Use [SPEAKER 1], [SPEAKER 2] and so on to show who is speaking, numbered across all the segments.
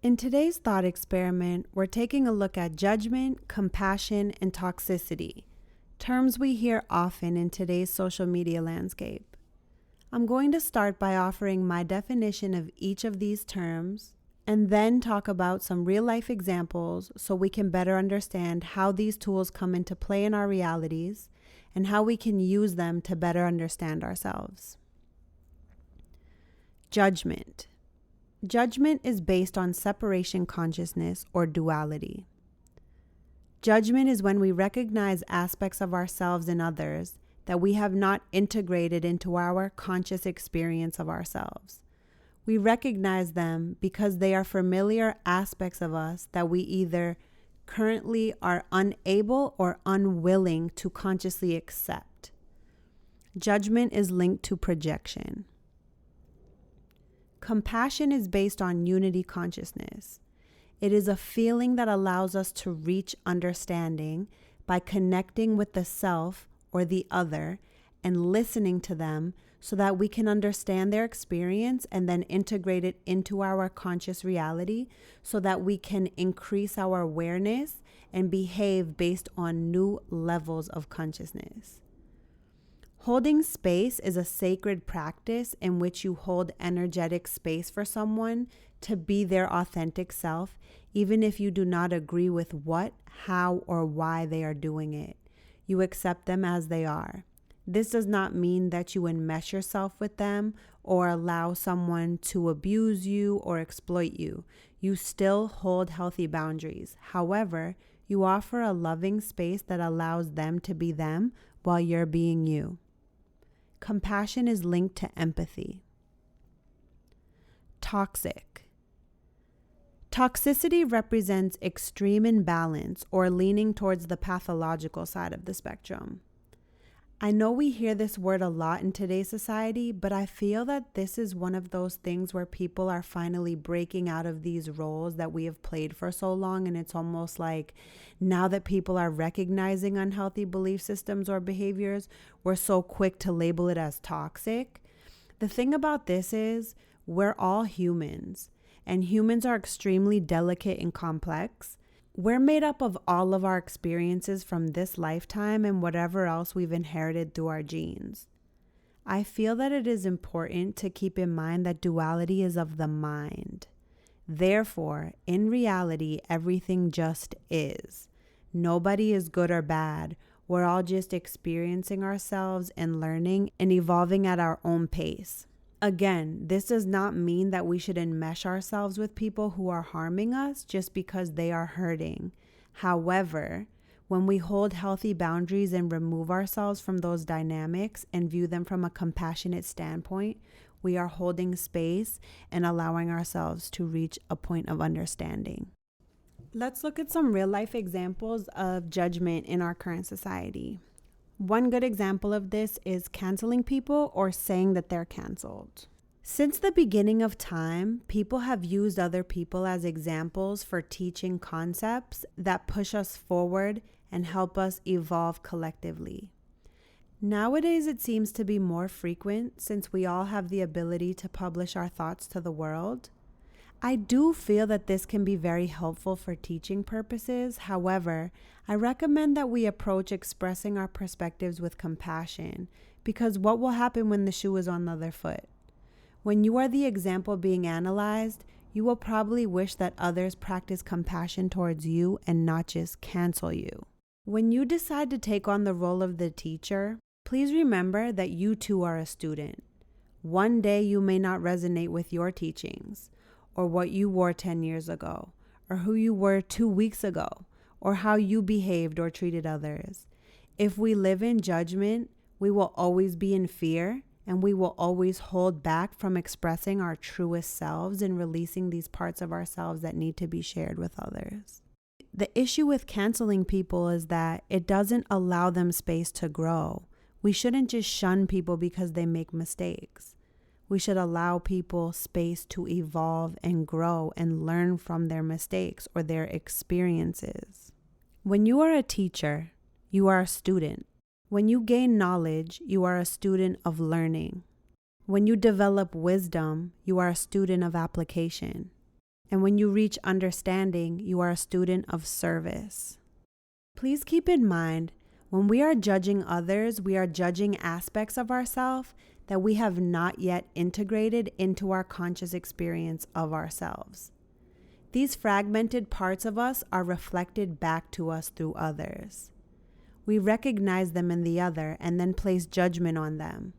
[SPEAKER 1] In today's thought experiment, we're taking a look at judgment, compassion, and toxicity, terms we hear often in today's social media landscape. I'm going to start by offering my definition of each of these terms and then talk about some real-life examples so we can better understand how these tools come into play in our realities and how we can use them to better understand ourselves. Judgment. Judgment is based on separation consciousness or duality. Judgment is when we recognize aspects of ourselves in others that we have not integrated into our conscious experience of ourselves. We recognize them because they are familiar aspects of us that we either currently are unable or unwilling to consciously accept. Judgment is linked to projection. Compassion is based on unity consciousness. It is a feeling that allows us to reach understanding by connecting with the self or the other and listening to them so that we can understand their experience and then integrate it into our conscious reality so that we can increase our awareness and behave based on new levels of consciousness. Holding space is a sacred practice in which you hold energetic space for someone to be their authentic self, even if you do not agree with what, how, or why they are doing it. You accept them as they are. This does not mean that you enmesh yourself with them or allow someone to abuse you or exploit you. You still hold healthy boundaries. However, you offer a loving space that allows them to be them while you're being you. Compassion is linked to empathy. Toxic. Toxicity represents extreme imbalance or leaning towards the pathological side of the spectrum. I know we hear this word a lot in today's society, but I feel that this is one of those things where people are finally breaking out of these roles that we have played for so long. And it's almost like now that people are recognizing unhealthy belief systems or behaviors, we're so quick to label it as toxic. The thing about this is we're all humans, and humans are extremely delicate and complex. We're made up of all of our experiences from this lifetime and whatever else we've inherited through our genes. I feel that it is important to keep in mind that duality is of the mind. Therefore, in reality, everything just is. Nobody is good or bad. We're all just experiencing ourselves and learning and evolving at our own pace. Again, this does not mean that we should enmesh ourselves with people who are harming us just because they are hurting. However, when we hold healthy boundaries and remove ourselves from those dynamics and view them from a compassionate standpoint, we are holding space and allowing ourselves to reach a point of understanding. Let's look at some real-life examples of judgment in our current society. One good example of this is canceling people or saying that they're canceled. Since the beginning of time, people have used other people as examples for teaching concepts that push us forward and help us evolve collectively. Nowadays, it seems to be more frequent since we all have the ability to publish our thoughts to the world. I do feel that this can be very helpful for teaching purposes. However, I recommend that we approach expressing our perspectives with compassion, because what will happen when the shoe is on the other foot? When you are the example being analyzed, you will probably wish that others practice compassion towards you and not just cancel you. When you decide to take on the role of the teacher, please remember that you too are a student. One day you may not resonate with your teachings, or what you wore 10 years ago, or who you were 2 weeks ago, or how you behaved or treated others. If we live in judgment, we will always be in fear, and we will always hold back from expressing our truest selves and releasing these parts of ourselves that need to be shared with others. The issue with canceling people is that it doesn't allow them space to grow. We shouldn't just shun people because they make mistakes. We should allow people space to evolve and grow and learn from their mistakes or their experiences. When you are a teacher, you are a student. When you gain knowledge, you are a student of learning. When you develop wisdom, you are a student of application. And when you reach understanding, you are a student of service. Please keep in mind, when we are judging others, we are judging aspects of ourselves that we have not yet integrated into our conscious experience of ourselves. These fragmented parts of us are reflected back to us through others. We recognize them in the other and then place judgment on them.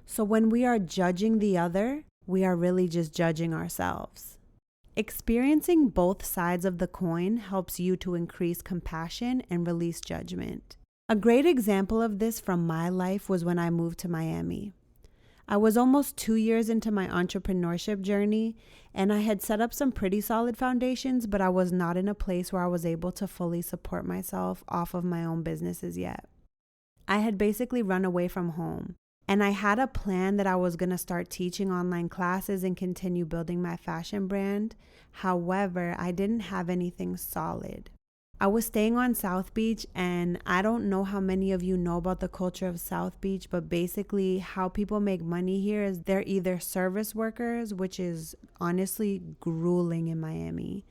[SPEAKER 1] So when we are judging the other, we are really just judging ourselves. Experiencing both sides of the coin helps you to increase compassion and release judgment. A great example of this from my life was when I moved to Miami. I was almost 2 years into my entrepreneurship journey, and I had set up some pretty solid foundations, but I was not in a place where I was able to fully support myself off of my own businesses yet. I had basically run away from home, and I had a plan that I was going to start teaching online classes and continue building my fashion brand. However, I didn't have anything solid. I was staying on South Beach, and I don't know how many of you know about the culture of South Beach, but basically how people make money here is they're either service workers, which is honestly grueling in Miami,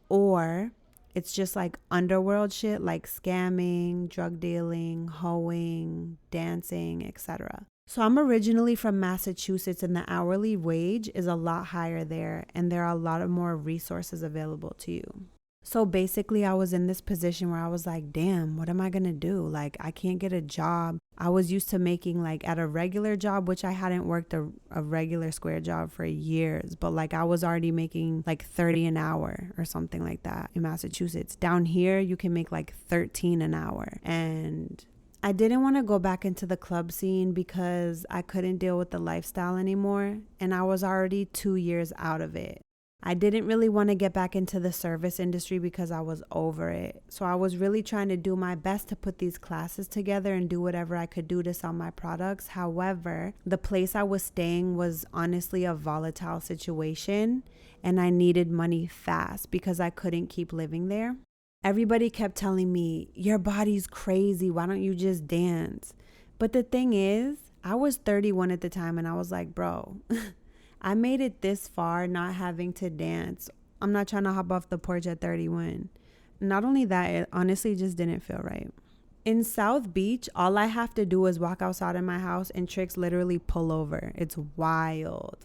[SPEAKER 1] or it's just like underworld shit like scamming, drug dealing, hoeing, dancing, etc. So I'm originally from Massachusetts, and the hourly wage is a lot higher there, and there are a lot of more resources available to you. So basically, I was in this position where I was like, damn, what am I going to do? Like, I can't get a job. I was used to making like at a regular job, which I hadn't worked a regular square job for years, but like I was already making like 30 an hour or something like that in Massachusetts. Down here, you can make like 13 an hour. And I didn't want to go back into the club scene because I couldn't deal with the lifestyle anymore. And I was already 2 years out of it. I didn't really want to get back into the service industry because I was over it. So I was really trying to do my best to put these classes together and do whatever I could do to sell my products. However, the place I was staying was honestly a volatile situation, and I needed money fast because I couldn't keep living there. Everybody kept telling me, your body's crazy. Why don't you just dance? But the thing is, I was 31 at the time, and I was like, bro, I made it this far not having to dance. I'm not trying to hop off the porch at 31. Not only that, it honestly just didn't feel right. In South Beach, all I have to do is walk outside of my house and tricks literally pull over. It's wild.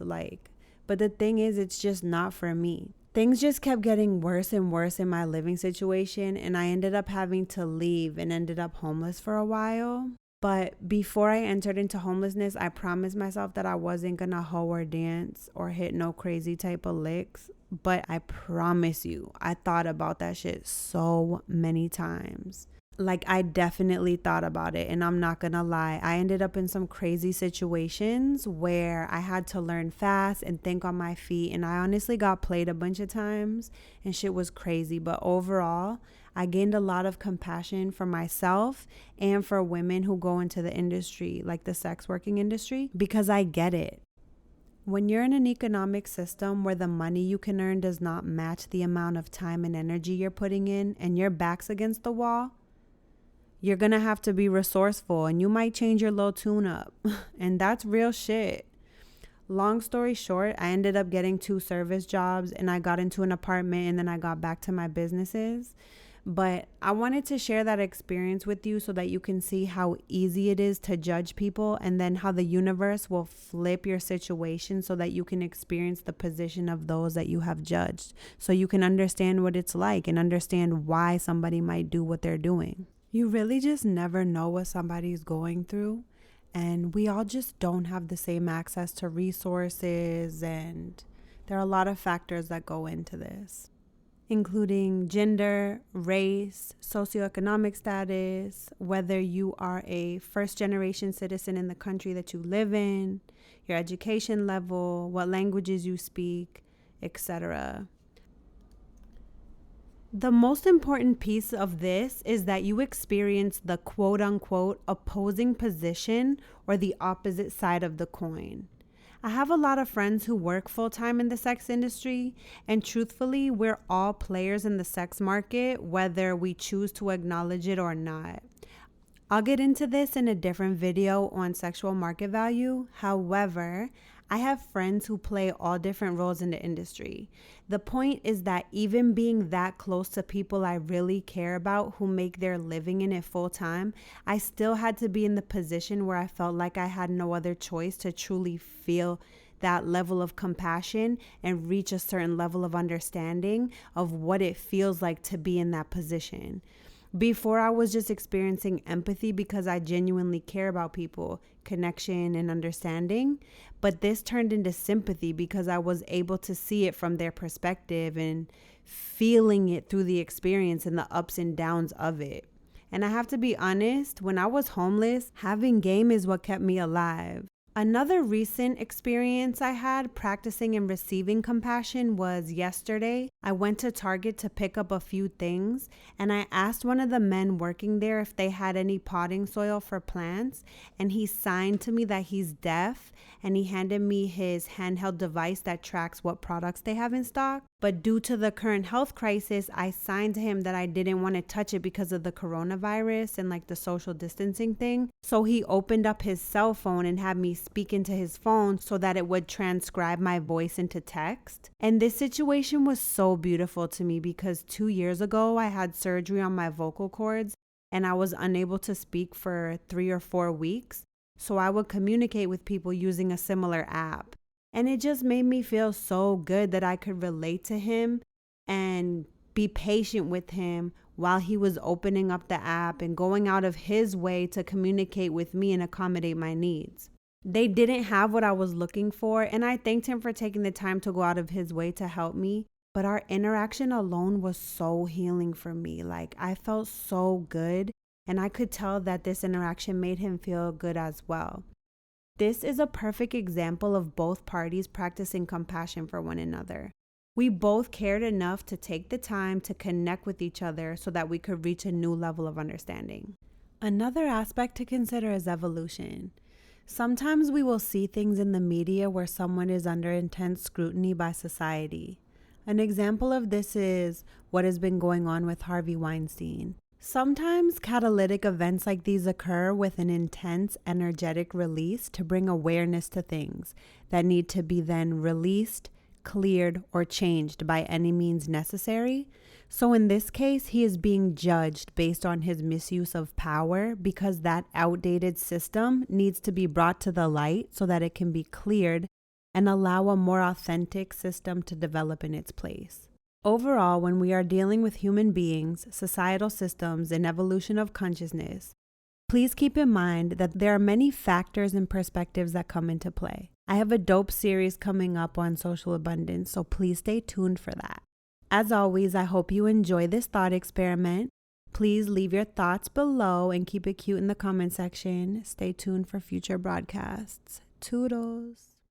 [SPEAKER 1] But the thing is, it's just not for me. Things just kept getting worse and worse in my living situation, and I ended up having to leave and ended up homeless for a while. But before I entered into homelessness, I promised myself that I wasn't gonna hoe or dance or hit no crazy type of licks. But I promise you, I thought about that shit so many times. Like, I definitely thought about it, and I'm not gonna lie. I ended up in some crazy situations where I had to learn fast and think on my feet, and I honestly got played a bunch of times, and shit was crazy. But overall, I gained a lot of compassion for myself and for women who go into the industry, like the sex working industry, because I get it. When you're in an economic system where the money you can earn does not match the amount of time and energy you're putting in, and your back's against the wall, you're going to have to be resourceful, and you might change your little tune up. And that's real shit. Long story short, I ended up getting 2 service jobs, and I got into an apartment, and then I got back to my businesses. But I wanted to share that experience with you so that you can see how easy it is to judge people, and then how the universe will flip your situation so that you can experience the position of those that you have judged. So you can understand what it's like and understand why somebody might do what they're doing. You really just never know what somebody's going through, and we all just don't have the same access to resources, and there are a lot of factors that go into this, including gender, race, socioeconomic status, whether you are a first-generation citizen in the country that you live in, your education level, what languages you speak, etc. The most important piece of this is that you experience the quote-unquote opposing position or the opposite side of the coin. I have a lot of friends who work full-time in the sex industry, and truthfully, we're all players in the sex market, whether we choose to acknowledge it or not. I'll get into this in a different video on sexual market value. However, I have friends who play all different roles in the industry. The point is that even being that close to people I really care about who make their living in it full time, I still had to be in the position where I felt like I had no other choice to truly feel that level of compassion and reach a certain level of understanding of what it feels like to be in that position. Before, I was just experiencing empathy because I genuinely care about people, connection, and understanding. But this turned into sympathy because I was able to see it from their perspective and feeling it through the experience and the ups and downs of it. And I have to be honest, when I was homeless, having game is what kept me alive. Another recent experience I had practicing and receiving compassion was yesterday. I went to Target to pick up a few things, and I asked one of the men working there if they had any potting soil for plants, and he signed to me that he's deaf, and he handed me his handheld device that tracks what products they have in stock. But due to the current health crisis, I signed to him that I didn't want to touch it because of the coronavirus and like the social distancing thing. So he opened up his cell phone and had me speak into his phone so that it would transcribe my voice into text. And this situation was so beautiful to me because 2 years ago, I had surgery on my vocal cords and I was unable to speak for 3 or 4 weeks. So I would communicate with people using a similar app. And it just made me feel so good that I could relate to him and be patient with him while he was opening up the app and going out of his way to communicate with me and accommodate my needs. They didn't have what I was looking for, and I thanked him for taking the time to go out of his way to help me. But our interaction alone was so healing for me. Like, I felt so good, and I could tell that this interaction made him feel good as well. This is a perfect example of both parties practicing compassion for one another. We both cared enough to take the time to connect with each other so that we could reach a new level of understanding. Another aspect to consider is evolution. Sometimes we will see things in the media where someone is under intense scrutiny by society. An example of this is what has been going on with Harvey Weinstein. Sometimes catalytic events like these occur with an intense, energetic release to bring awareness to things that need to be then released, cleared, or changed by any means necessary. So in this case, he is being judged based on his misuse of power because that outdated system needs to be brought to the light so that it can be cleared and allow a more authentic system to develop in its place. Overall, when we are dealing with human beings, societal systems, and evolution of consciousness, please keep in mind that there are many factors and perspectives that come into play. I have a dope series coming up on social abundance, so please stay tuned for that. As always, I hope you enjoy this thought experiment. Please leave your thoughts below and keep it cute in the comment section. Stay tuned for future broadcasts. Toodles.